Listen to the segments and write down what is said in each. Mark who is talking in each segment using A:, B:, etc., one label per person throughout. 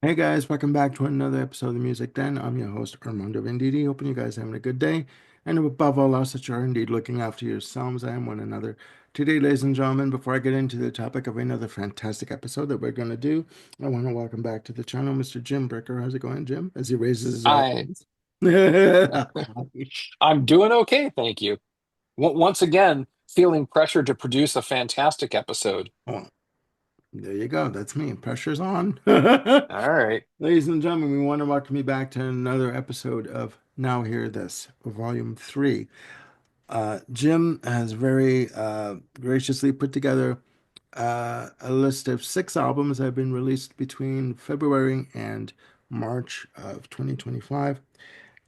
A: Hey guys, welcome back to another episode of the Music Den. I'm your host Armando Venditti. Hoping you guys are having a good day, and above all else, that you're indeed looking after yourselves and one another. Today, ladies and gentlemen, before I get into the topic of another fantastic episode that we're going to do, I want to welcome back to the channel Mr. Jim Bricker. How's it going, Jim? As he raises his
B: I
A: eyebrows.
B: I'm doing okay, thank you. Once again, feeling pressure to produce a fantastic episode.
A: Oh, there you go. That's me. Pressure's on.
B: All right.
A: Ladies and gentlemen, we want to welcome you back to another episode of Now Hear This, Volume 3. Jim has very graciously put together a list of 6 albums that have been released between February and March of 2025.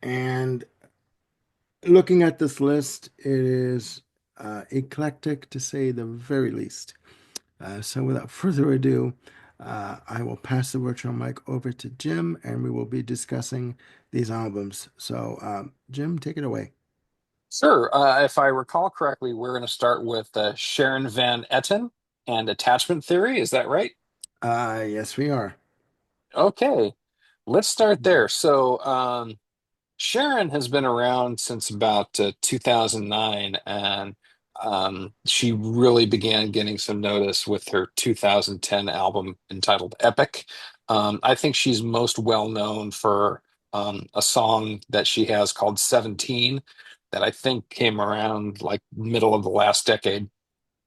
A: And looking at this list, it is eclectic to say the very least. So without further ado, I will pass the virtual mic over to Jim and we will be discussing these albums. So, Jim, take it away.
B: Sure. If I recall correctly, we're going to start with Sharon Van Etten and Attachment Theory. Is that right?
A: Yes, we are.
B: Okay. Let's start there. Sharon has been around since about 2009, and she really began getting some notice with her 2010 album entitled Epic. I think she's most well known for a song that she has called 17 that I think came around like middle of the last decade.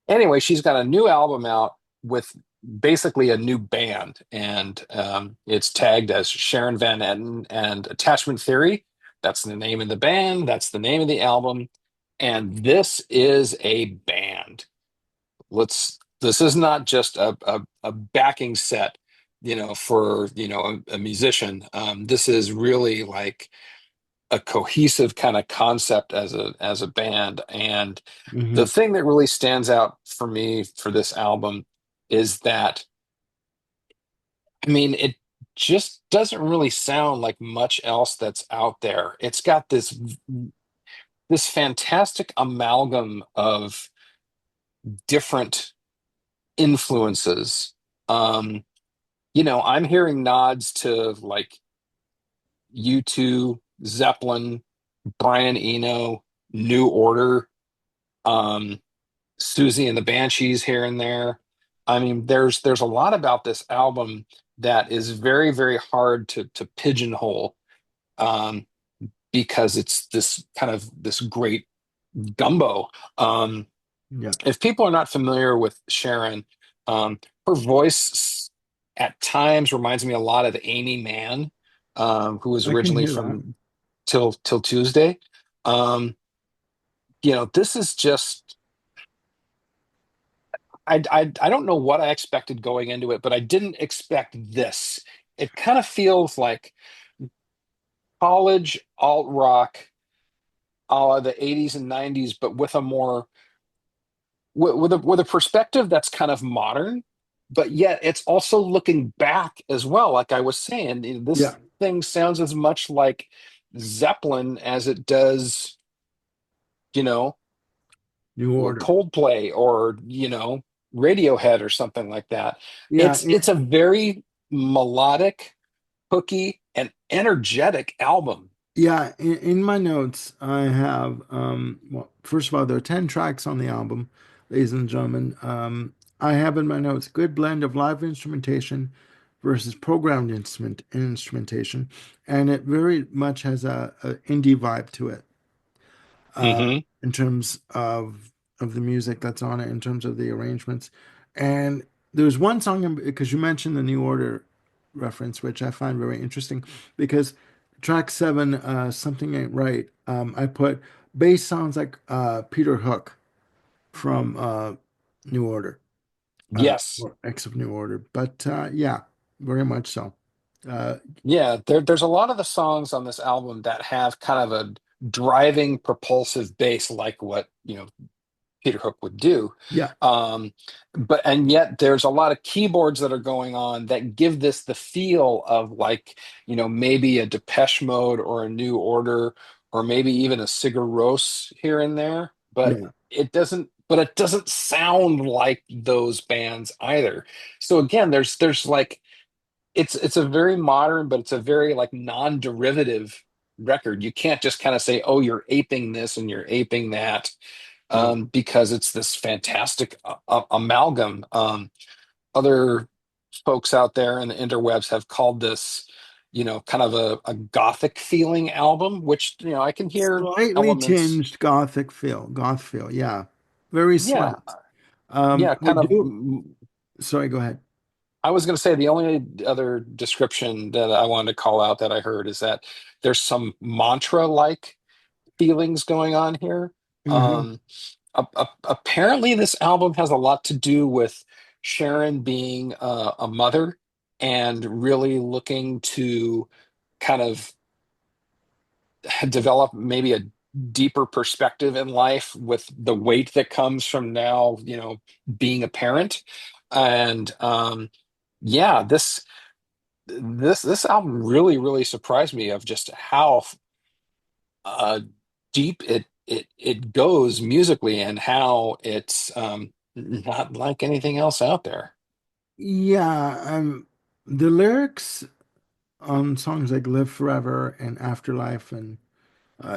B: Anyway, she's got a new album out with basically a new band, and it's tagged as Sharon Van Etten and Attachment Theory. That's the name of the band, that's the name of the album, and this is a band. This is not just a backing set, for a musician. This is really like a cohesive kind of concept as a band. And the
A: Hmm.
B: thing that really stands out for me for this album is that, I mean, it just doesn't really sound like much else that's out there. It's got this fantastic amalgam of different influences. Um, I'm hearing nods to like U2, Zeppelin, Brian Eno, New Order, um, Susie and the Banshees here and there. I mean, there's a lot about this album that is very, very hard to pigeonhole, um, because it's this kind of this great gumbo. Um,
A: Yeah,
B: if people are not familiar with Sharon, her voice at times reminds me a lot of Amy Mann, who was
A: I can
B: originally
A: hear that.
B: from Till Tuesday. Um, this is just I don't know what I expected going into it, but I didn't expect this. It kind of feels like college alt rock, a la the 80s and 90s, but with a more with a perspective that's kind of modern, but yet it's also looking back as well. Like I was saying,
A: Yeah,
B: this thing sounds as much like Zeppelin as it does, you know,
A: New Order.
B: Coldplay or Radiohead or something like that.
A: Yeah,
B: It's a very melodic, hooky, and energetic album.
A: yeah. In my notes, I have well, first of all, there are 10 tracks on the album, ladies and gentlemen. I have in my notes good blend of live instrumentation versus programmed instrumentation, and it very much has a indie vibe to it.
B: Hmm.
A: In terms of the music that's on it, in terms of the arrangements. And there's one song because you mentioned the New Order reference, which I find very interesting because track 7, Something Ain't Right, I put bass sounds like Peter Hook from New Order,
B: Yes.
A: or X of New Order. But yeah, very much so. Uh,
B: Yeah, there's a lot of the songs on this album that have kind of a driving propulsive bass like what, Peter Hook would do.
A: yeah,
B: And yet there's a lot of keyboards that are going on that give this the feel of like, maybe a Depeche Mode or a New Order or maybe even a Sigur Rós here and there,
A: yeah.
B: it doesn't sound like those bands either. So again, there's like it's a very modern, but it's a very like non-derivative record. You can't just kind of say, oh, you're aping this and you're aping that,
A: Yeah.
B: because it's this fantastic amalgam. Other folks out there in the interwebs have called this, kind of a gothic feeling album, which, I can hear
A: Slightly
B: elements.
A: tinged goth feel. Yeah. Very
B: Yeah,
A: slight.
B: yeah,
A: I
B: kind of.
A: do. Sorry, go ahead.
B: I was going to say the only other description that I wanted to call out that I heard is that there's some mantra-like feelings going on here.
A: Hmm.
B: Um, Apparently, this album has a lot to do with Sharon being a mother and really looking to kind of develop maybe a deeper perspective in life with the weight that comes from now, being a parent. And yeah, this album really, really surprised me of just how uh, deep it goes musically and how it's not like anything else out there.
A: Yeah. The lyrics on songs like Live Forever and Afterlife and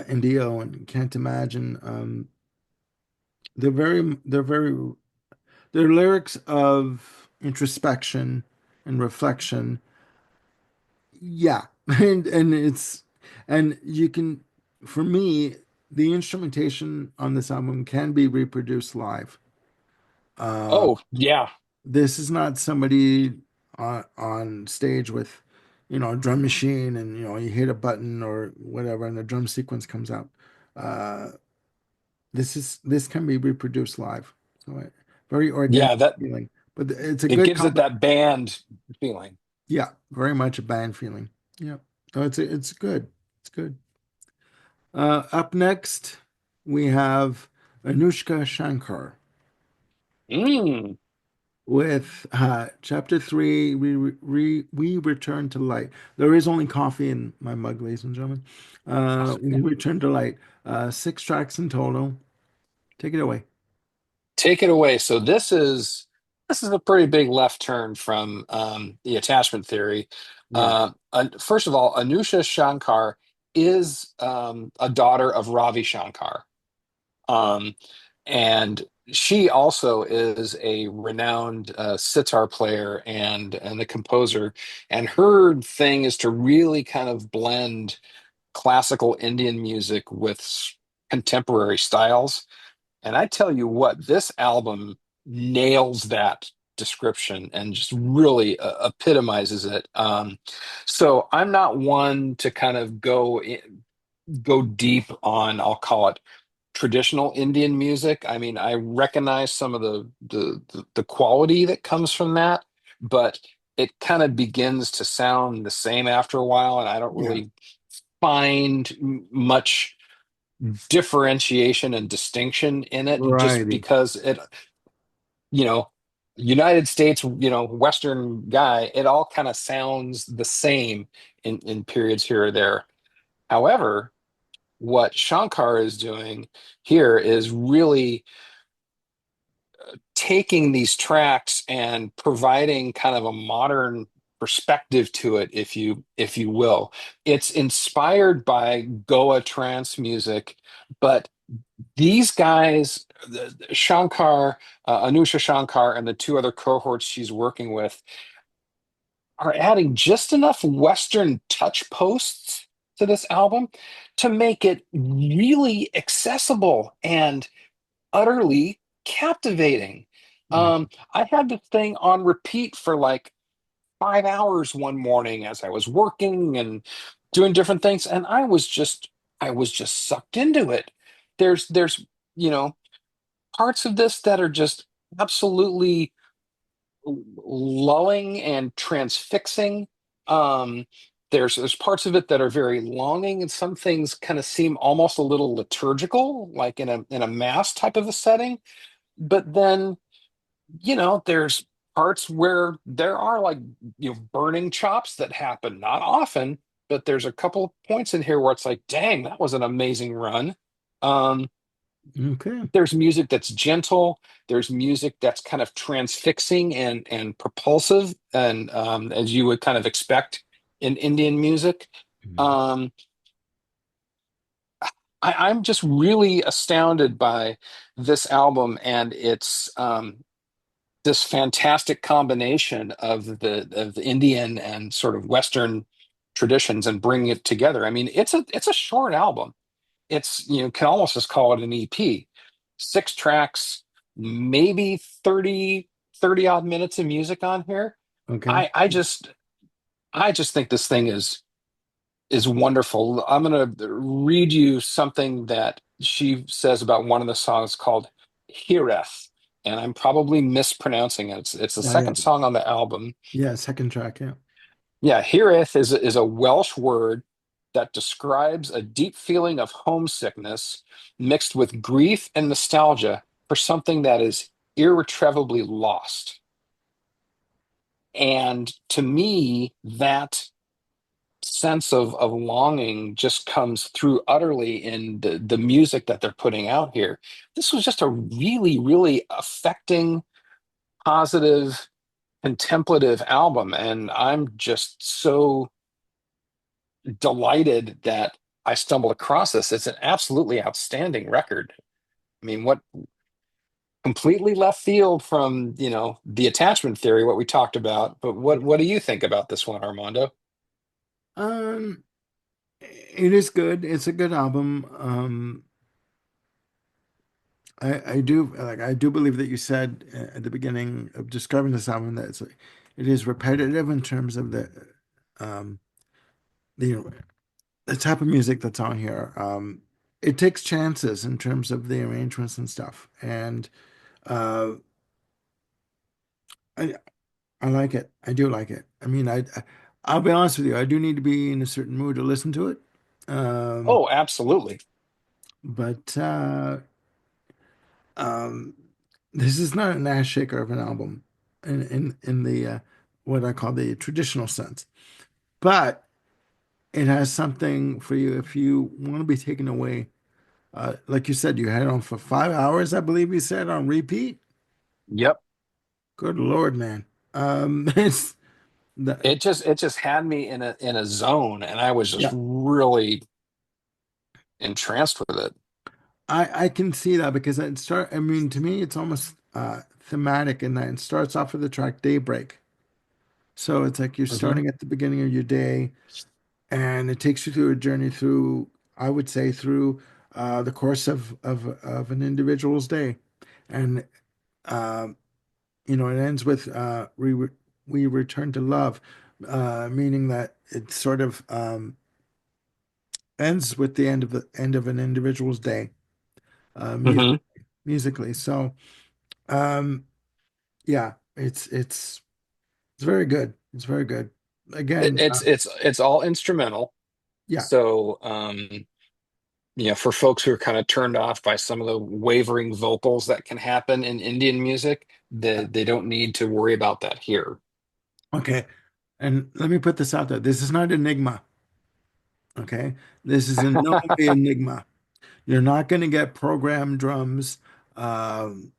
A: Indio and Can't Imagine, they're lyrics of introspection and reflection. Yeah. And you can, for me, the instrumentation on this album can be reproduced live. Uh,
B: Oh, yeah.
A: this is not somebody on stage with, a drum machine and, you hit a button or whatever and the drum sequence comes out. Uh, this can be reproduced live. So very organic
B: Yeah, that
A: feeling, but it's a
B: it
A: good
B: gives it
A: combination.
B: that band feeling.
A: Yeah, very much a band feeling. Yeah. No, it's good. It's good. Up next, we have Anushka Shankar
B: Mm.
A: with chapter three. We return to light. There is only coffee in my mug, ladies and gentlemen. We return to light. Six tracks in total. Take it away.
B: Take it away. So this is a pretty big left turn from the attachment theory.
A: Yeah.
B: First of all, Anusha Shankar is a daughter of Ravi Shankar, um, and she also is a renowned sitar player and the composer. And her thing is to really kind of blend classical Indian music with contemporary styles. And I tell you what, this album nails that description and just really epitomizes it. So I'm not one to kind of go deep on, I'll call it traditional Indian music. I mean, I recognize some of the quality that comes from that, but it kind of begins to sound the same after a while, and I don't
A: Yeah.
B: really find much differentiation and distinction in it just
A: Variety.
B: because you know, United States, Western guy, it all kind of sounds the same in periods here or there. However, what Shankar is doing here is really taking these tracks and providing kind of a modern perspective to it, if you will. It's inspired by Goa trance music, but these guys, Shankar, Anusha Shankar, and the two other cohorts she's working with, are adding just enough Western touch posts to this album to make it really accessible and utterly captivating.
A: Yeah.
B: I had the thing on repeat for like 5 hours one morning as I was working and doing different things, and I was just sucked into it. There's you know parts of this that are just absolutely lulling and transfixing. Um, there's parts of it that are very longing, and some things kind of seem almost a little liturgical, like in a mass type of a setting. But then, there's parts where there are like burning chops that happen, not often, but there's a couple of points in here where it's like, dang, that was an amazing run. Um,
A: Okay.
B: There's music that's gentle. There's music that's kind of transfixing and propulsive, and as you would kind of expect in Indian music.
A: Mhm.
B: Um, I'm just really astounded by this album and its this fantastic combination of the Indian and sort of Western traditions and bringing it together. I mean, it's a short album. It's, you know, can almost just call it an EP. 6 tracks, maybe 30 odd minutes of music on here.
A: Okay.
B: I just think this thing is wonderful. I'm going to read you something that she says about one of the songs called Hireth, and I'm probably mispronouncing it. It's the
A: Yeah, yeah.
B: second song on the album.
A: Yeah, second track, yeah.
B: Yeah, Hireth is a Welsh word that describes a deep feeling of homesickness mixed with grief and nostalgia for something that is irretrievably lost. And to me, that sense of longing just comes through utterly in the music that they're putting out here. This was just a really, really affecting, positive, contemplative album. And I'm just so delighted that I stumbled across this. It's an absolutely outstanding record. I mean, what completely left field from, you know, the attachment theory, what we talked about. But what do you think about this one, Armando?
A: Um, it is good. It's a good album. I do like I do believe that you said at the beginning of describing this album that it is repetitive in terms of um the the type of music that's on here. It takes chances in terms of the arrangements and stuff, and uh, I I like it. I do like it. I mean, I'll be honest with you. I do need to be in a certain mood to listen to it. Um,
B: Oh, absolutely.
A: but um, this is not an ass shaker of an album in the what I call the traditional sense. But it has something for you if you want to be taken away. Like you said, you had it on for 5 hours, I believe you said, on repeat.
B: Yep.
A: Good Lord, man. It's the
B: It just had me in a zone, and I was just
A: yeah.
B: really entranced with it.
A: I can see that because I mean to me it's almost thematic in that it starts off with the track Daybreak. So it's like you're
B: Hmm.
A: starting at the beginning of your day and it takes you through a journey through, I would say, through the course of an individual's day. And um, you know, it ends with we return to love, meaning that it sort of ends with the end of an individual's day,
B: Hmm.
A: musically. So um yeah, it's very good. It's very good. Again,
B: It's all instrumental.
A: yeah,
B: So you know, for folks who are kind of turned off by some of the wavering vocals that can happen in Indian music,
A: yeah.
B: they don't need to worry about that here.
A: Okay. And let me put this out there. This is not Enigma. Okay. This is in no way Enigma. You're not going to get programmed drums, um,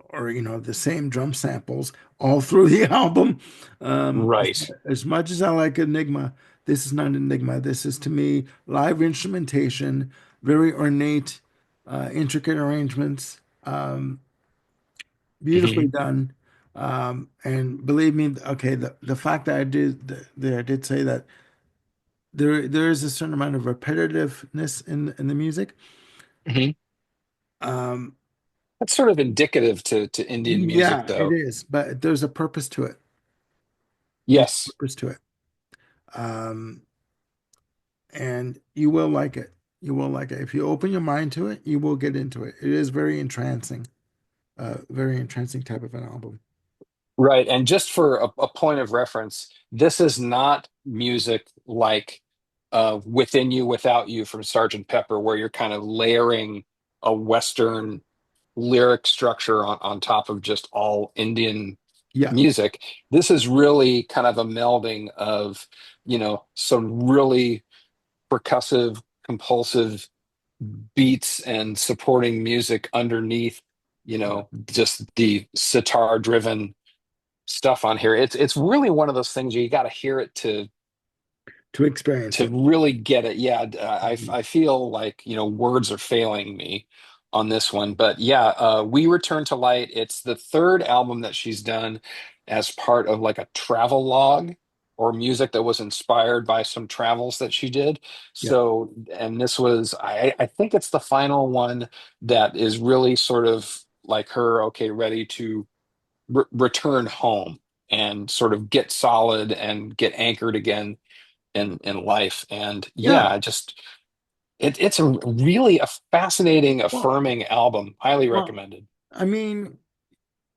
A: or you know the same drum samples all through the album. As,
B: Right.
A: as much as I like Enigma, this is not Enigma. This is to me live instrumentation, very ornate, intricate arrangements, beautifully
B: Hmm.
A: done. And believe me, okay, the fact that I did say that there is a certain amount of repetitiveness in the music.
B: Hmm.
A: Um,
B: That's sort of indicative to Indian music,
A: yeah, it
B: though.
A: is, but there's a purpose to it. There's a
B: Yes.
A: purpose to it. Um, and you will like it. You will like it. If you open your mind to it, you will get into it. It is very entrancing type of an album.
B: Right. And just for a point of reference, this is not music like Within You, Without You from Sergeant Pepper, where you're kind of layering a Western lyric structure on top of just all Indian
A: Yeah,
B: music. This is really kind of a melding of, you know, some really percussive, compulsive beats and supporting music underneath,
A: Yeah.
B: just the sitar driven stuff on here. It's really one of those things you got to hear it
A: To experience
B: to
A: it.
B: really get it. Yeah,
A: Mhm.
B: I feel like, words are failing me on this one. But yeah, We Return to Light, it's the third album that she's done as part of like a travel log or music that was inspired by some travels that she did.
A: Yeah.
B: So, and this was, I think it's the final one that is really sort of like her, okay, ready to return home and sort of get solid and get anchored again in life. And yeah,
A: Yeah.
B: it's a really a fascinating,
A: Well,
B: affirming album. Highly
A: well,
B: recommended.
A: I mean,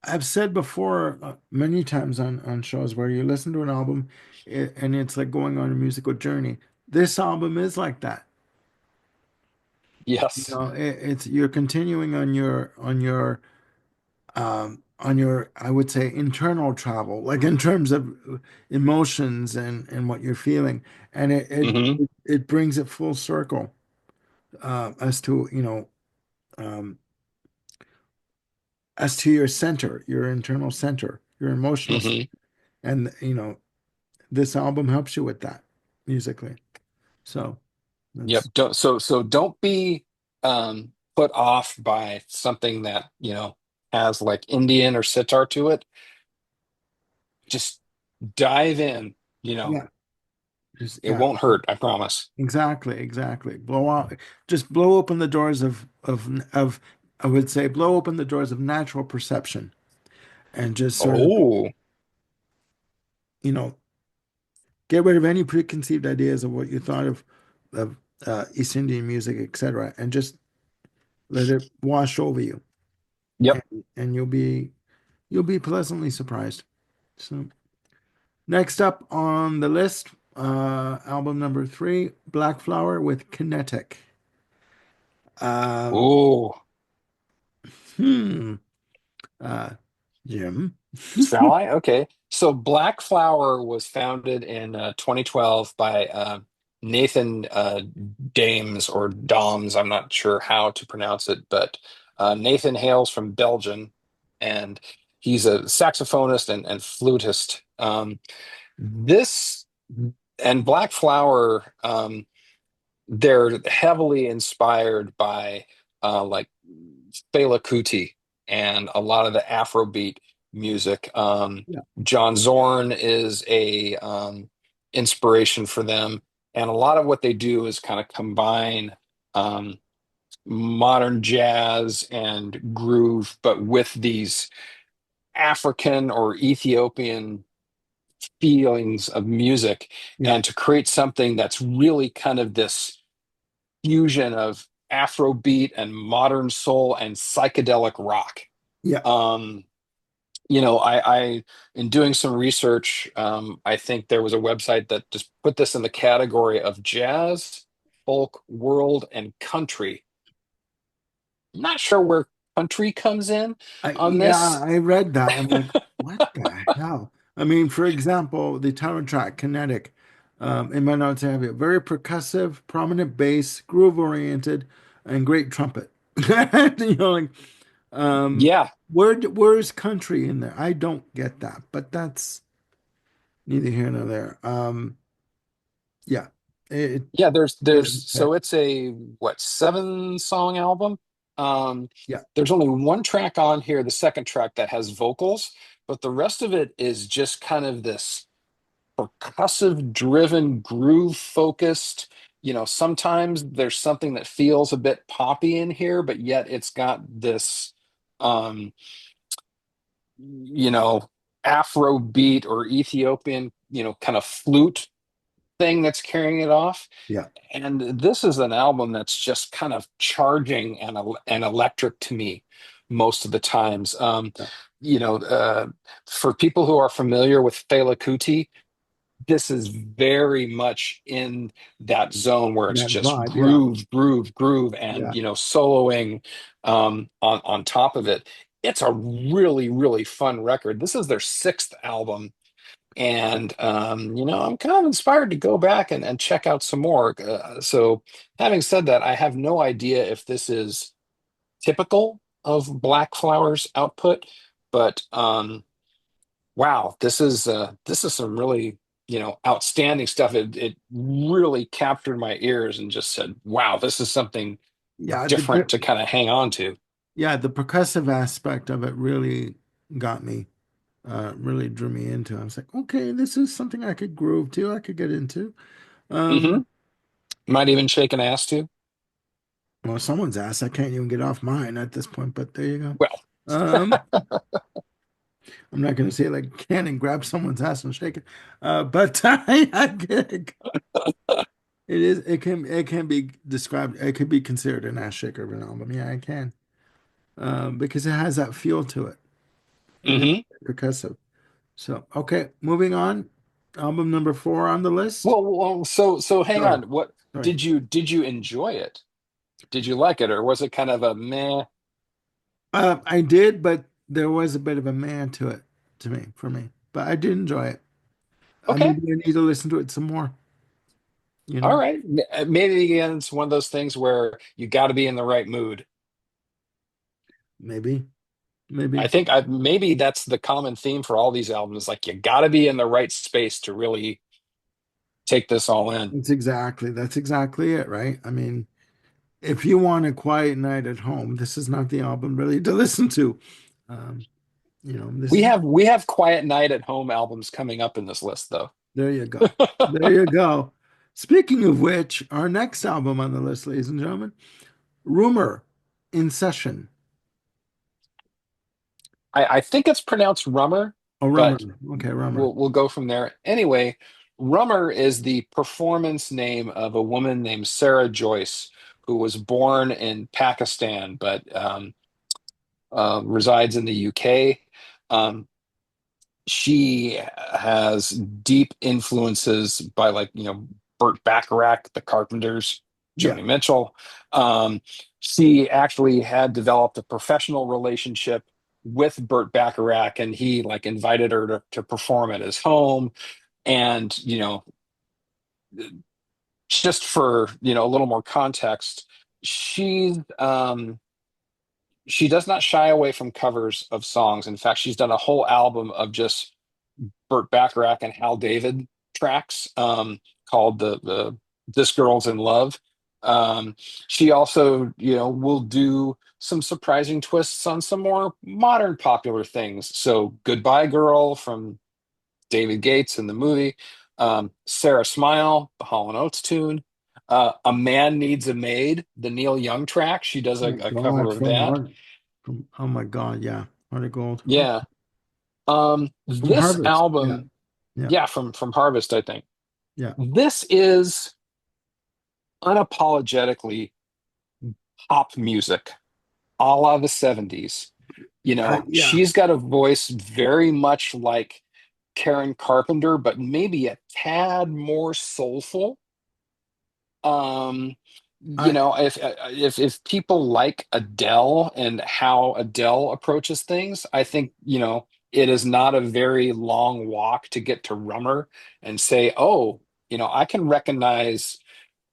A: I've said before many times on shows where you listen to an album and it's like going on a musical journey. This album is like that. You
B: Yes.
A: know, it's you're continuing on your I would say internal travel, like in terms of emotions and what you're feeling, and
B: Hmm.
A: it brings it full circle as to um, as to your center, your internal center, your emotional center.
B: Hmm.
A: And this album helps you with that musically. So
B: Yep.
A: that's
B: So don't be put off by something that, has like Indian or sitar to it. Just dive in, you know,
A: yeah, just
B: it
A: yeah,
B: won't hurt, I promise.
A: exactly. Blow out, just blow open the doors of I would say blow open the doors of natural perception and just sort of,
B: Oh,
A: you know, get rid of any preconceived ideas of what you thought of East Indian music, etc., and just let it wash over you,
B: yep.
A: and and you'll be pleasantly surprised. So next up on the list, album number three, Black Flower with Kinetic. Um,
B: Oh,
A: hmm, uh, Jim.
B: shall I? Okay. So Black Flower was founded in 2012 by Nathan Dames or Doms. I'm not sure how to pronounce it, but Nathan hails from Belgium, and he's a saxophonist and flutist. This and Black Flower, they're heavily inspired by like Fela Kuti and a lot of the Afrobeat music.
A: Yeah,
B: John Zorn is a inspiration for them, and a lot of what they do is kind of combine um, modern jazz and groove, but with these African or Ethiopian feelings of music,
A: yeah,
B: and to create something that's really kind of this fusion of Afrobeat and modern soul and psychedelic rock.
A: yeah,
B: Um, I in doing some research, I think there was a website that just put this in the category of jazz, folk, world, and country. Not sure where country comes in on
A: yeah.
B: this.
A: I read that. I'm like, what the hell? I mean, for example, the title track, Kinetic. In my notes, I have it very percussive, prominent bass, groove oriented, and great trumpet. Like, um,
B: Yeah,
A: where's country in there? I don't get that, but that's neither here nor there. Yeah, it,
B: yeah, there's
A: it
B: so it's a what, 7 song album. Um,
A: yeah,
B: there's only one track on here, the second track, that has vocals, but the rest of it is just kind of this percussive driven, groove focused. Sometimes there's something that feels a bit poppy in here, but yet it's got this um, you know, Afro beat or Ethiopian, kind of flute thing that's carrying it off.
A: yeah,
B: And this is an album that's just kind of charging and electric to me most of the times.
A: yeah.
B: You know, uh, for people who are familiar with Fela Kuti, this is very much in that zone where it's
A: That
B: just
A: vibe, yeah,
B: groove, and
A: yeah,
B: soloing on top of it. It's a really, really fun record. This is their sixth album, And I'm kind of inspired to go back and check out some more. So having said that, I have no idea if this is typical of Black Flowers output, but wow, this is some really, outstanding stuff. It really captured my ears and just said, wow, this is something
A: Yeah,
B: different to kind of hang on to.
A: the percussive aspect of it really got me, really drew me into it. I was like, okay, this is something I could groove to, I could get into.
B: Hmm.
A: Um,
B: Might even shake an ass too.
A: well, someone's ass, I can't even get off mine at this point, but there you go.
B: Well,
A: Um, I'm not going to say like can and grab someone's ass and shake it, but I get it is it can be described, it could be considered an ass shaker of an album. Yeah, it can, because it has that feel to it. It is
B: hmm
A: percussive. So okay, moving on. Album number four on the list.
B: so hang
A: Sorry,
B: on. What
A: sorry.
B: did you enjoy it? Did you like it, or was it kind of a meh?
A: I did, but there was a bit of a man to it to me for me. But I did enjoy it.
B: Okay,
A: Maybe I need to listen to it some more. You
B: all
A: know,
B: right. Maybe again, it's one of those things where you got to be in the right mood.
A: maybe,
B: I
A: maybe.
B: think maybe that's the common theme for all these albums. Like you got to be in the right space to really take this all in.
A: That's exactly it, right? I mean, if you want a quiet night at home, this is not the album really to listen to. Um, this
B: We
A: is
B: have we have Quiet Night at Home albums coming up in this list, though.
A: there you go. There you go. Speaking of which, our next album on the list, ladies and gentlemen, Rumor in Session.
B: I think it's pronounced Rummer,
A: Oh, Rumor.
B: but
A: Okay, Rumor.
B: we'll go from there. Anyway, Rummer is the performance name of a woman named Sarah Joyce, who was born in Pakistan but resides in the UK. Um, she has deep influences by Burt Bacharach, the Carpenters,
A: Yeah.
B: Joni Mitchell. Um, she actually had developed a professional relationship with Burt Bacharach, and he like invited her to perform at his home. And just for a little more context, she she does not shy away from covers of songs. In fact, she's done a whole album of just Burt Bacharach and Hal David tracks, called the "This Girl's in Love." She also, will do some surprising twists on some more modern popular things. So, "Goodbye Girl" from David Gates in the movie, "Sarah Smile," the Hall and Oates tune, "A Man Needs a Maid," the Neil Young track. She does
A: Oh my
B: a cover
A: God,
B: of that.
A: oh my God, yeah. Heart of Gold. Oh,
B: Yeah.
A: from
B: This
A: Harvest. Yeah.
B: album,
A: Yeah.
B: yeah, from Harvest, I think.
A: Yeah.
B: This is unapologetically pop music, a la the 70s.
A: Yeah.
B: She's got a voice very much like Karen Carpenter, but maybe a tad more soulful. Um,
A: I
B: if people like Adele and how Adele approaches things, I think, it is not a very long walk to get to Rummer and say, oh, I can recognize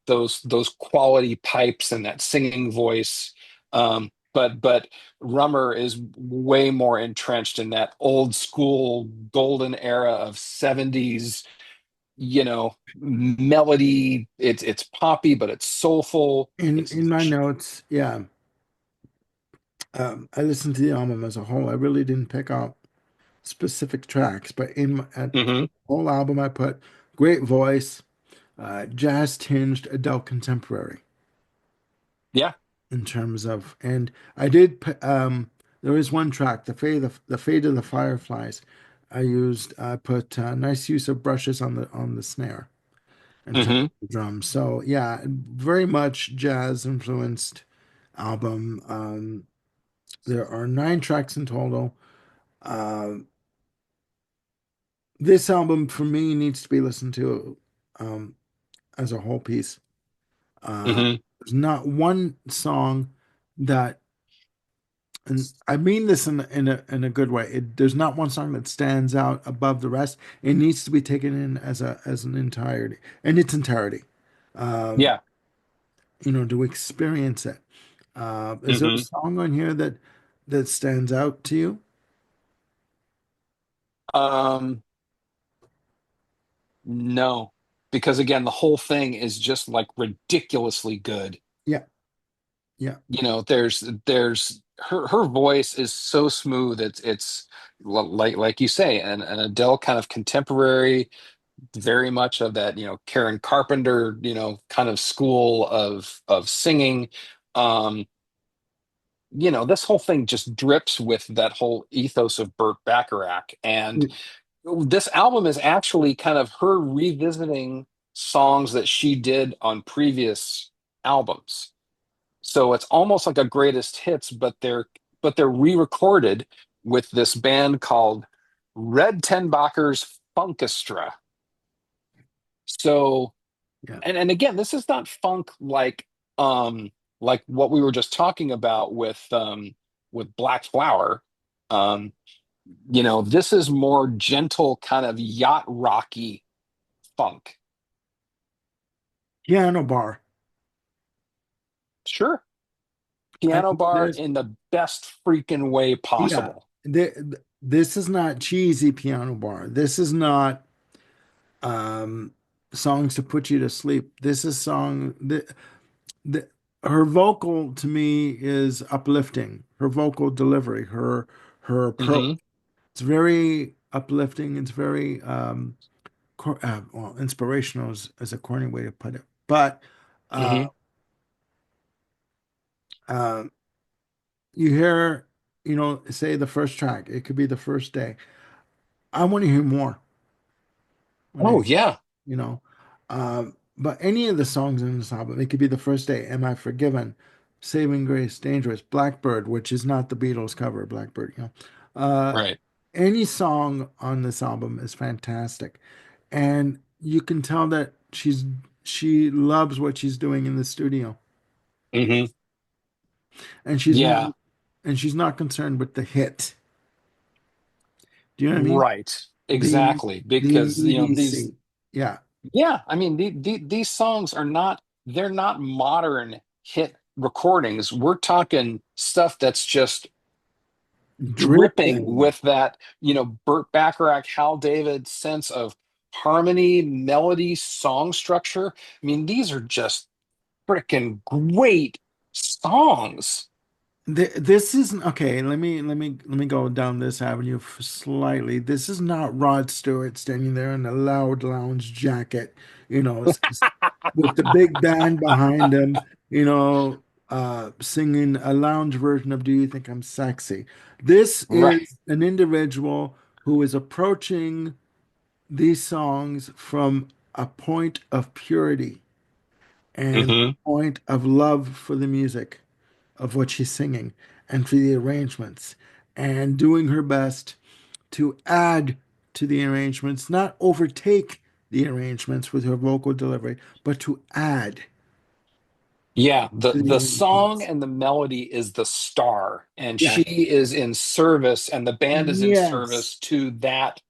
B: those quality pipes and that singing voice. But Rummer is way more entrenched in that old school golden era of 70s, melody. It's poppy, but it's soulful. It's
A: in my notes, yeah. I listened to the album as a whole. I really didn't pick out specific tracks, but at
B: Mhm.
A: whole album I put great voice, jazz tinged adult contemporary
B: Yeah.
A: in terms of, and I did there is one track, the Fade of the Fireflies. I put nice use of brushes on the snare in terms
B: hmm
A: of the drums. So yeah, very much jazz influenced album. There are nine tracks in total. Uh, this album for me needs to be listened to um, as a whole piece. Uh,
B: hmm
A: there's not one song that and I mean this in a good way. There's not one song that stands out above the rest. It needs to be taken in as an entirety, in its entirety. Um,
B: Yeah.
A: to experience it. Is there a
B: Hmm.
A: song on here that stands out to you?
B: Um, no, because again, the whole thing is just like ridiculously good.
A: Yeah, yeah,
B: There's her voice is so smooth. It's like you say, an Adele kind of contemporary, very much of that, Karen Carpenter, kind of school of singing. Um, this whole thing just drips with that whole ethos of Burt Bacharach. And
A: mm,
B: this album is actually kind of her revisiting songs that she did on previous albums. So it's almost like a greatest hits, but they're re-recorded with this band called Red Tenbacher's Funkestra. So,
A: yeah,
B: and again, this is not funk like what we were just talking about with Black Flower. Um, this is more gentle, kind of yacht rocky funk.
A: Piano Bar.
B: Sure.
A: I
B: Piano
A: mean,
B: bar
A: there's
B: in the best freaking way
A: yeah.
B: possible.
A: This is not cheesy Piano Bar. This is not um songs to put you to sleep. This is the her vocal to me is uplifting. Her vocal delivery, her approach.
B: Hmm.
A: It's very uplifting. It's very well, inspirational is a corny way to put it. But uh,
B: Hmm.
A: uh, you hear, say the first track. It could be the first day. I want to hear more. When
B: Oh
A: I,
B: yeah.
A: you know, but any of the songs in this album, it could be the first day. Am I Forgiven? Saving Grace, Dangerous, Blackbird, which is not the Beatles cover, Blackbird. Uh,
B: Right.
A: any song on this album is fantastic, and you can tell that she loves what she's doing in the studio,
B: Hmm.
A: and
B: Yeah.
A: she's not concerned with the hit. Do you know what I mean?
B: Right.
A: The
B: Exactly.
A: the
B: Because, these,
A: EDC. Yeah.
B: yeah, I mean, these songs they're not modern hit recordings. We're talking stuff that's just dripping
A: Dripping.
B: with that, Burt Bacharach, Hal David sense of harmony, melody, song structure. I mean, these are just freaking great songs.
A: This isn't okay. Let me go down this avenue slightly. This is not Rod Stewart standing there in a loud lounge jacket, with the big band behind him, singing a lounge version of "Do You Think I'm Sexy?" This
B: Right.
A: is an individual who is approaching these songs from a point of purity and
B: Hmm.
A: a point of love for the music of what she's singing and for the arrangements and doing her best to add to the arrangements, not overtake the arrangements with her vocal delivery, but to add
B: Yeah, the
A: to the
B: the song
A: arrangements.
B: and the melody is the star, and
A: Yeah.
B: she is in service, and the band is in
A: Yes.
B: service to that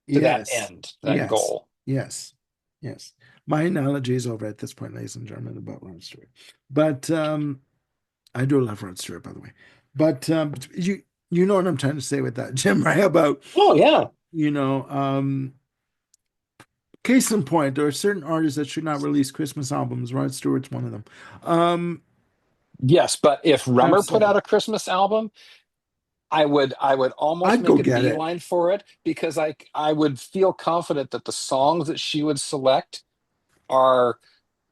A: Yes.
B: end, that
A: Yes.
B: goal.
A: Yes. Yes. My analogy is over at this point, ladies and gentlemen, about Rod Stewart. But I do love Rod Stewart, by the way. But you know what I'm trying to say with that, Jim, right? About
B: Oh yeah.
A: you know, case in point, there are certain artists that should not release Christmas albums. Rod Stewart's one of them. Um,
B: Yes, but if
A: I've
B: Rummer put
A: said it.
B: out a Christmas album, I would almost
A: I'd go
B: make a
A: get it.
B: beeline for it because I would feel confident that the songs that she would select are,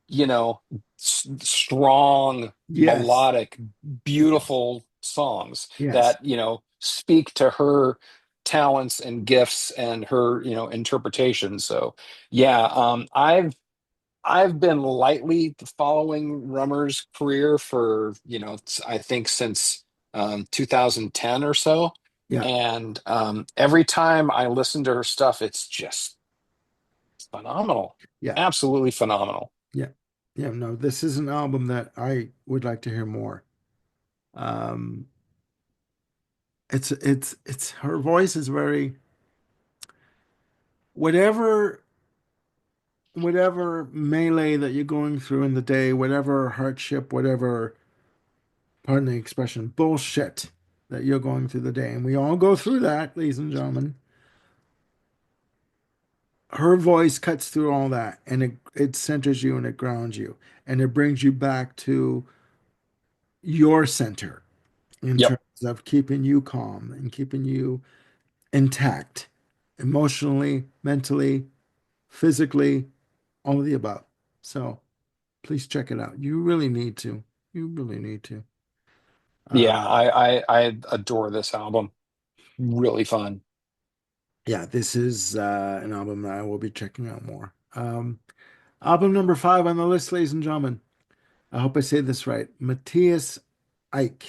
B: you know, strong,
A: Yes.
B: melodic, beautiful songs
A: Yes.
B: that, speak to her talents and gifts and her, interpretation. So, yeah, I've been lightly following Rummer's career for, I think since 2010 or so.
A: Yeah.
B: And every time I listen to her stuff, it's just phenomenal.
A: Yeah.
B: Absolutely phenomenal.
A: Yeah. Yeah. No, this is an album that I would like to hear more. Um, it's her voice is very whatever whatever melee that you're going through in the day, whatever hardship, whatever, pardon the expression, bullshit that you're going through the day, and we all go through that, ladies and gentlemen. Her voice cuts through all that, and it centers you and it grounds you, and it brings you back to your center in
B: Yep.
A: terms of keeping you calm and keeping you intact emotionally, mentally, physically, all of the above. So please check it out. You really need to. You really need to. Uh,
B: Yeah, I adore this album. Really fun.
A: yeah, this is an album that I will be checking out more. Album number 5 on the list, ladies and gentlemen. I hope I say this right. Matthias Eich,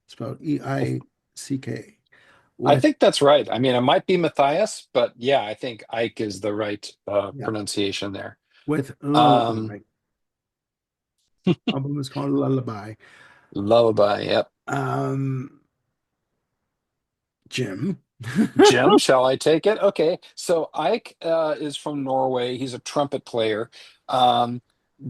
A: spelled
B: I,
A: E-I-C-K,
B: I
A: with
B: think that's right. I mean, it might be Matthias, but yeah, I think Ike is the right
A: yeah,
B: pronunciation there.
A: with
B: Um,
A: Lullaby. Album is called Lullaby.
B: Lullaby. Yep.
A: Um, Jim.
B: Jim, shall I take it? Okay. So Ike is from Norway. He's a trumpet player. Um,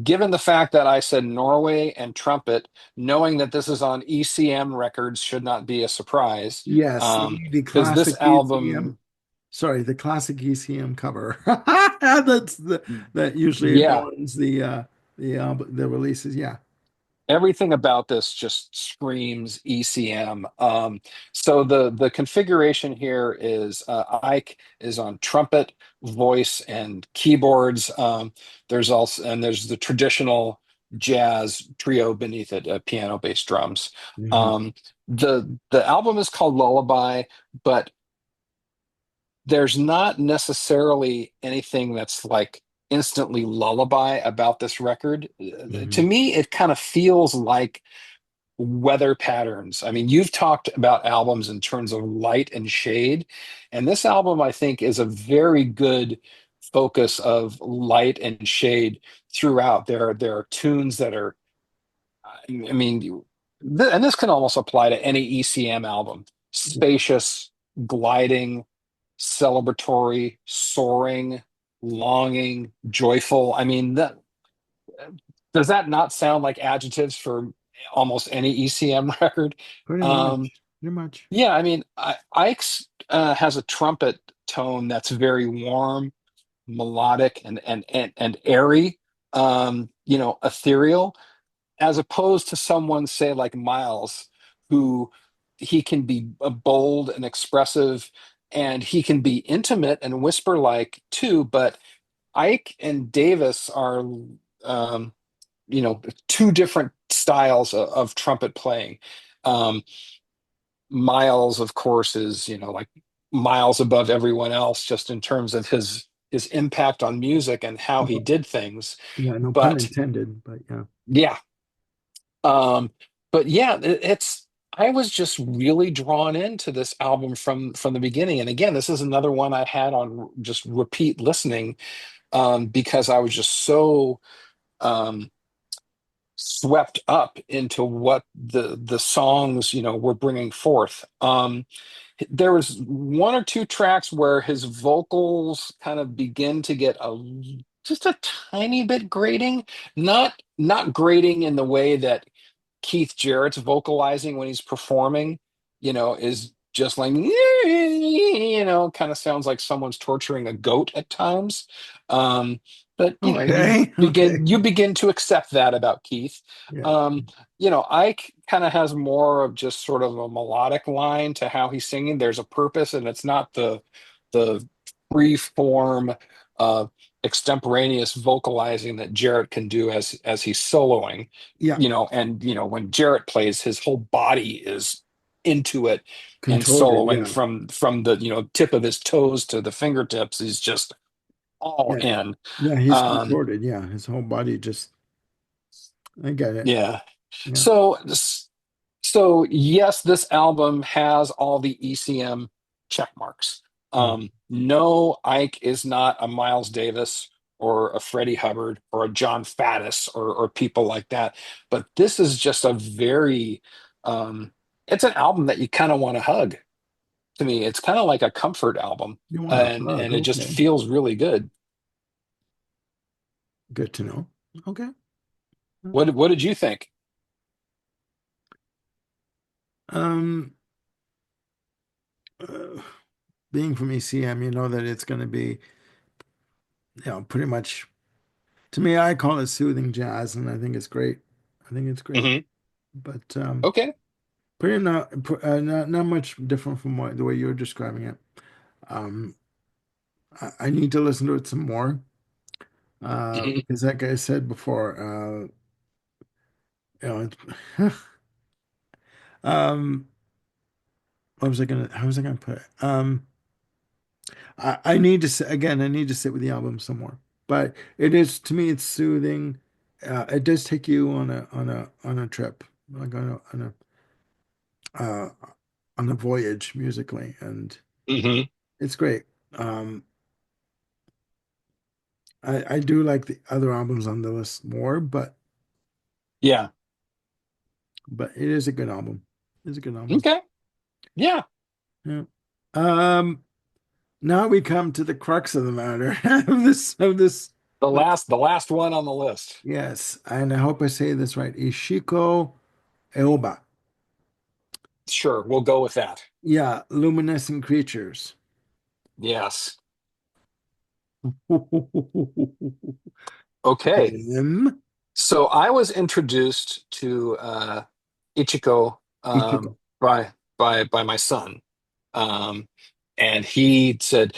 B: Given the fact that I said Norway and trumpet, knowing that this is on ECM records should not be a surprise.
A: Yes,
B: Um,
A: the
B: because
A: classic
B: this
A: ECM.
B: album,
A: Sorry, the classic ECM cover. That usually
B: yeah,
A: adorns the releases. Yeah.
B: everything about this just screams ECM. So the configuration here is Ike is on trumpet, voice, and keyboards. There's the traditional jazz trio beneath it, piano, bass, drums.
A: Mhm.
B: Um, the album is called Lullaby, but there's not necessarily anything that's like instantly lullaby about this record. To
A: Mhm.
B: me, it kind of feels like weather patterns. I mean, you've talked about albums in terms of light and shade, and this album, I think, is a very good focus of light and shade throughout. There are tunes that are, I mean, and this can almost apply to any ECM album.
A: Yeah.
B: Spacious, gliding, celebratory, soaring, longing, joyful. I mean, does that not sound like adjectives for almost any ECM record?
A: Pretty
B: Um,
A: much. Pretty much.
B: yeah, I mean, Ike's has a trumpet tone that's very warm, melodic, and airy. Ethereal, as opposed to someone, say, like Miles, who he can be bold and expressive, and he can be intimate and whisper like too. But Ike and Davis are, um, two different styles of trumpet playing. Um, Miles, of course, is, like miles above everyone else just in terms of his impact on music and how he
A: No,
B: did things.
A: yeah, no pun
B: But
A: intended, but yeah.
B: yeah, um, but yeah, it's I was just really drawn into this album from the beginning. And again, this is another one I had on just repeat listening, because I was just so um, swept up into what the songs were bringing forth. There was one or two tracks where his vocals kind of begin to get just a tiny bit grating, not grating in the way that Keith Jarrett's vocalizing when he's performing, is just like, kind of sounds like someone's torturing a goat at times. Um, but you
A: Okay. Okay.
B: begin to accept that about Keith.
A: Yeah.
B: Um, Ike kind of has more of just sort of a melodic line to how he's singing. There's a purpose, and it's not the free form uh extemporaneous vocalizing that Jarrett can do as he's soloing.
A: Yeah.
B: And when Jarrett plays, his whole body is into it and
A: Contorted.
B: soloing
A: Yeah.
B: from the tip of his toes to the fingertips. He's just all
A: Yeah.
B: in.
A: Yeah. He's
B: um
A: contorted. Yeah. His whole body just, I get it.
B: yeah.
A: Yeah.
B: So yes, this album has all the ECM check marks.
A: Mm.
B: No, Ike is not a Miles Davis or a Freddie Hubbard or a John Faddis or people like that. But this is just a very um, it's an album that you kind of want to hug. To me, it's kind of like a comfort album,
A: You want to
B: and
A: hug?
B: it just
A: Okay,
B: feels really good.
A: good to know. Okay,
B: What
A: okay.
B: what did you think?
A: Um, being from ECM, you know that it's going to be, pretty much. To me, I call it soothing jazz, and I think it's great. I think it's great.
B: Hmm.
A: But
B: Okay.
A: pretty not much different from the way you're describing it. Um, I need to listen to it some more
B: Hmm.
A: because, like I said before, it's, what was I gonna? How was I gonna put it? I need to again. I need to sit with the album some more. But it is to me, it's soothing. It does take you on a trip, like uh, on a voyage musically, and
B: Hmm.
A: it's great. Um, I do like the other albums on the list more,
B: Yeah.
A: but it is a good album. It's a good album.
B: Okay. Yeah.
A: Yeah. Um, Now we come to the crux of the matter of this.
B: The last one on the list.
A: Yes, and I hope I say this right. Ishiko Aoba.
B: Sure, we'll go with that.
A: Yeah, Luminescent Creatures.
B: Yes. Okay.
A: Him.
B: So I was introduced to Ichiko
A: Ichiko.
B: by my son. Um, and he said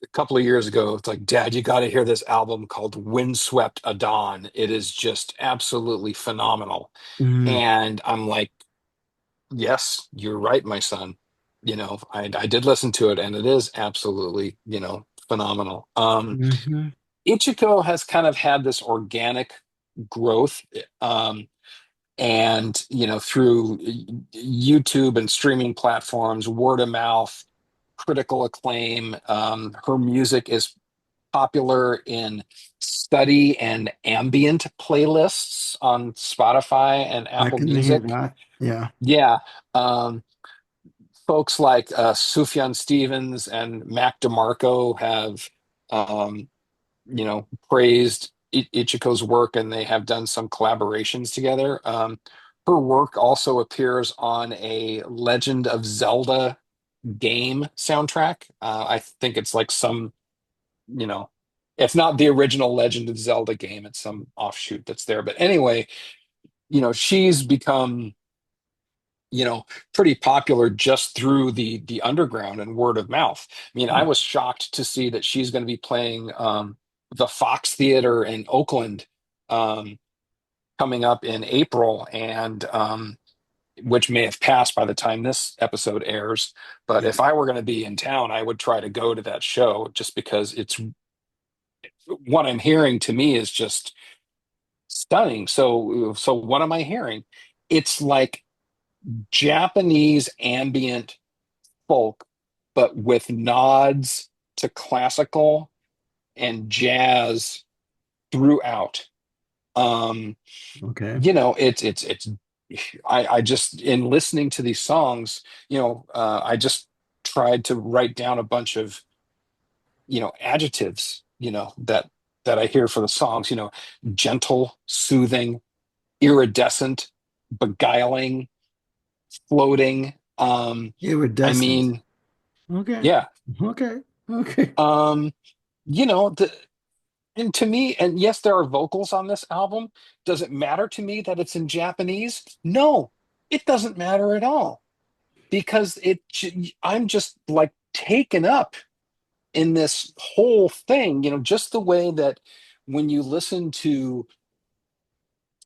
B: a couple of years ago, it's like, Dad, you got to hear this album called Windswept Dawn. It is just absolutely phenomenal.
A: Mm,
B: And I'm like, yes, you're right, my son. I did listen to it, and it is absolutely, phenomenal.
A: hmm
B: Ichiko has kind of had this organic growth, and through YouTube and streaming platforms, word of mouth, critical acclaim. Her music is popular in study and ambient playlists on Spotify and
A: I
B: Apple
A: can hear
B: Music.
A: that. Yeah,
B: Yeah. Folks like Sufjan Stevens and Mac DeMarco have, praised Ichiko's work, and they have done some collaborations together. Her work also appears on a Legend of Zelda game soundtrack. I think it's like some, you know, it's not the original Legend of Zelda game, it's some offshoot that's there. But anyway, she's become, you know, pretty popular just through the underground and word of mouth. I mean, I
A: yeah.
B: was shocked to see that she's going to be playing the Fox Theater in Oakland, um, coming up in April, and which may have passed by the time this episode airs. But
A: Yeah.
B: if I were going to be in town, I would try to go to that show just because it's what I'm hearing to me is just stunning. So what am I hearing? It's like Japanese ambient folk, but with nods to classical and jazz throughout. Um,
A: Okay.
B: it's I just in listening to these songs, I just tried to write down a bunch of, adjectives, that I hear for the songs, gentle, soothing, iridescent, beguiling, floating. I
A: Iridescent.
B: mean,
A: Okay.
B: yeah.
A: Okay. Okay.
B: Um, you know, the and to me, and yes, there are vocals on this album. Does it matter to me that it's in Japanese? No, it doesn't matter at all because I'm just like taken up in this whole thing, just the way that when you listen to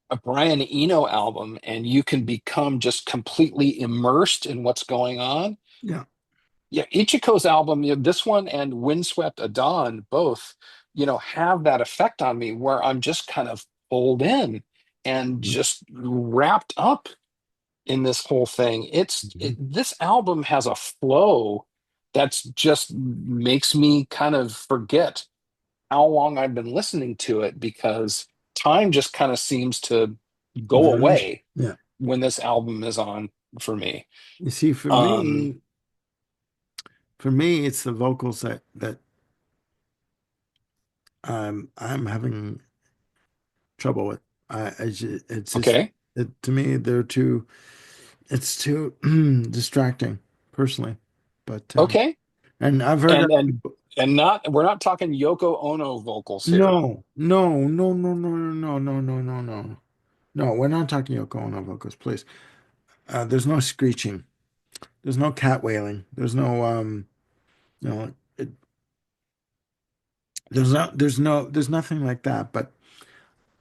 B: a Brian Eno album and you can become just completely immersed in what's going on.
A: Yeah.
B: Yeah, Ichiko's album, this one and Windswept Dawn, both, have that effect on me where I'm just kind of pulled in and just wrapped up in this whole thing.
A: Mhm.
B: This album has a flow that's just makes me kind of forget how long I've been listening to it because time just kind of seems to go
A: Vanish.
B: away
A: Yeah.
B: when this album is on. for me.
A: You see,
B: Um,
A: for me, it's the vocals that I'm having trouble with. It's just
B: okay.
A: to me they're too it's too distracting personally. But
B: Okay.
A: and I've heard
B: And and and not we're not talking Yoko Ono vocals here.
A: no. No, we're not talking Yoko Ono vocals, please. There's no screeching. There's no cat wailing. There's no you know, it, there's nothing like that. But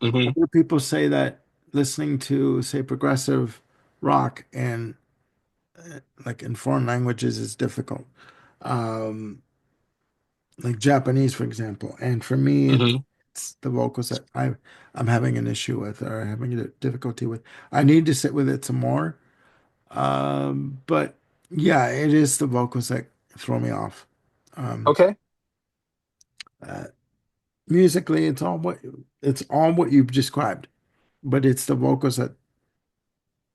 B: Hmm.
A: other people say that listening to, say, progressive rock and like in foreign languages is difficult. Um, like Japanese, for example. And for me,
B: Hmm.
A: it's the vocals that I'm having an issue with or having a difficulty with. I need to sit with it some more. But yeah, it is the vocals that throw me off. Um,
B: Okay.
A: uh, musically, it's all what you've described, but it's the vocals that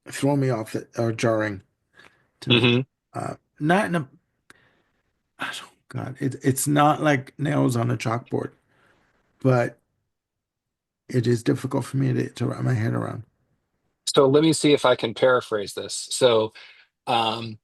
A: throw me off that are jarring to me.
B: Hmm.
A: Not in a, I don't, God, it's not like nails on a chalkboard, but it is difficult for me to wrap my head around.
B: So let me see if I can paraphrase this. So um,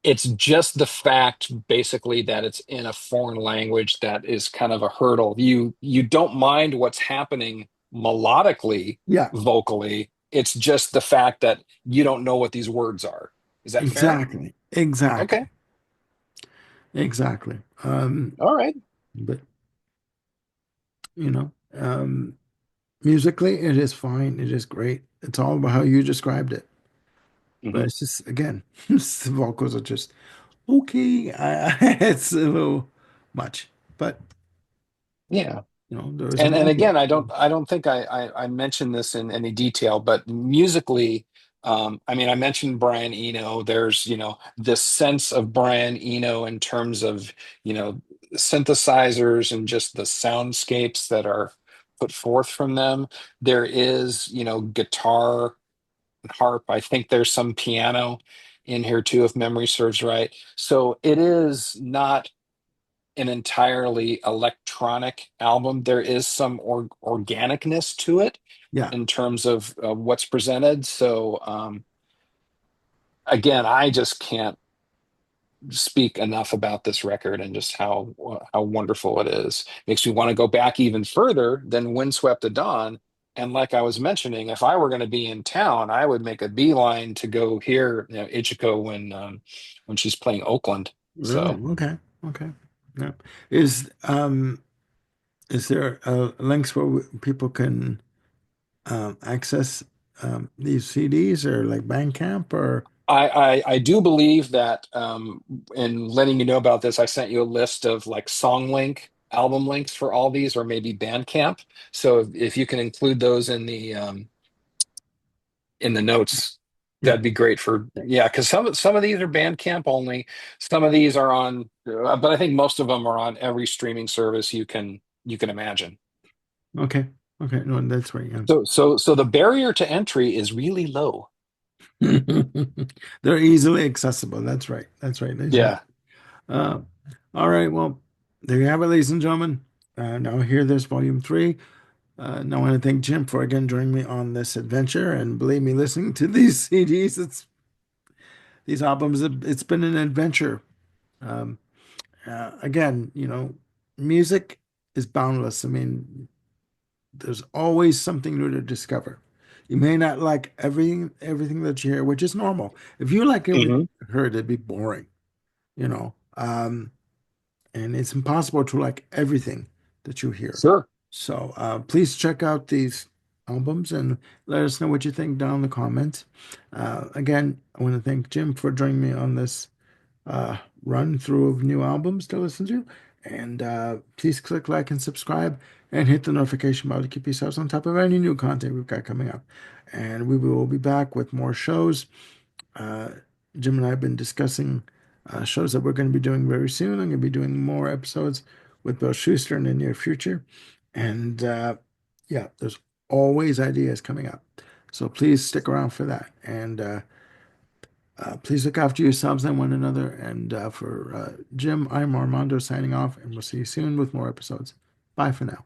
B: it's just the fact basically that it's in a foreign language that is kind of a hurdle. You don't mind what's happening melodically,
A: Yeah,
B: vocally. It's just the fact that you don't know what these words are. Is that fair?
A: exactly, exactly,
B: Okay.
A: exactly.
B: All right.
A: But you know, musically, it is fine. It is great. It's all about how you described it. But
B: Hmm.
A: it's just again, the vocals are just okay. It's a little much, but
B: Yeah.
A: there is a
B: And
A: vocal.
B: again, I don't think I mentioned this in any detail, but musically, I mean, I mentioned Brian Eno. There's, this sense of Brian Eno in terms of, synthesizers and just the soundscapes that are put forth from them. There is, guitar and harp. I think there's some piano in here too, if memory serves right. So it is not an entirely electronic album. There is some organicness to it
A: Yeah.
B: in terms of what's presented. So again, I just can't speak enough about this record and just how wonderful it is. Makes me want to go back even further than Windswept at Dawn. And like I was mentioning, if I were going to be in town, I would make a beeline to go hear, Ichiko when she's playing Oakland.
A: Really?
B: So
A: Okay. Okay. Yeah. Is is there links where people can access these CDs or like Bandcamp or
B: I do believe that in letting you know about this, I sent you a list of like song link, album links for all these, or maybe Bandcamp. So if you can include those in the notes,
A: yeah.
B: that'd be great for yeah. Because some of these are Bandcamp only, some of these are on, but I think most of them are on every streaming service you can imagine.
A: Okay. Okay. No, that's right. Yeah.
B: So the barrier to entry is really low.
A: They're easily accessible. That's right. That's right. That's right.
B: Yeah.
A: Uh, all right. Well, there you have it, ladies and gentlemen. Now here, there's volume three. Now I want to thank Jim for again joining me on this adventure. And believe me, listening to these CDs, these albums, it's been an adventure. Um, again, music is boundless. I mean, there's always something new to discover. You may not like everything that you hear, which is normal. If you like everything
B: Hmm.
A: you heard, it'd be boring, you know. And it's impossible to like everything that you hear.
B: Sure.
A: So please check out these albums and let us know what you think down in the comments. Again, I want to thank Jim for joining me on this uh, run through of new albums to listen to. And please click like and subscribe and hit the notification bell to keep yourselves on top of any new content we've got coming up. And we will be back with more shows. Uh, Jim and I have been discussing shows that we're going to be doing very soon. I'm going to be doing more episodes with Bill Schuster in the near future. And yeah, there's always ideas coming up. So please stick around for that. And Please look after yourselves and one another. And for Jim, I'm Armando signing off, and we'll see you soon with more episodes. Bye for now.